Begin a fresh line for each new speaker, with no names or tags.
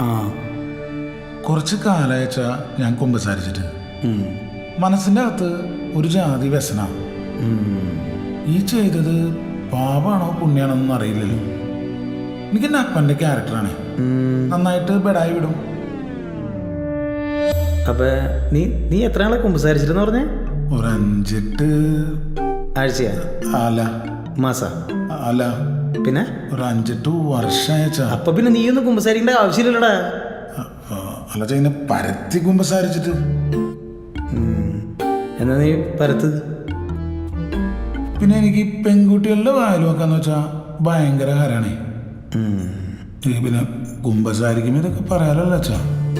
ആ
കുറച്ച് കാലയച്ച ഞാൻ കുമ്പസാരിച്ചിട്ട് മനസ്സിൻ്റെ അകത്ത് ഒരു ജാതി വ്യസന. ഈ ചെയ്തത് പാപാണോ പുണ്യാണോന്നും അറിയില്ലല്ലോ. എനിക്ക് എൻ്റെ അപ്പൻ്റെ ക്യാരക്ടറാണ്, നന്നായിട്ട് ബെഡായി വിടും.
അപ്പൊ നീ എത്ര നാളെ കുമ്പസാരിച്ചിട്ടെന്ന് പറഞ്ഞേ?
ഒരു 5-8
ആഴ്ചയാ?
അല്ല
മാസ?
അല്ല,
പിന്നെ
ഒരു 5-8 വർഷമായച്ച.
അപ്പൊ പിന്നെ നീ ഒന്നും കുമ്പസാരിക്കേണ്ട ആവശ്യമില്ലല്ലോടാ.
അല്ല ചെയ്യുന്ന പരത്തി കുമ്പസാരിച്ചിട്ട്.
എന്നാ നീ പരത്ത്.
പിന്നെ എനിക്ക് പെൺകുട്ടികളുടെ വായിൽ നോക്കാന്ന് വെച്ചാ ഭയങ്കര ഹരാണേ. പിന്നെ കുമ്പസാരിക്കുമ്പോ ഇതൊക്കെ പറയാലോ അച്ഛാ.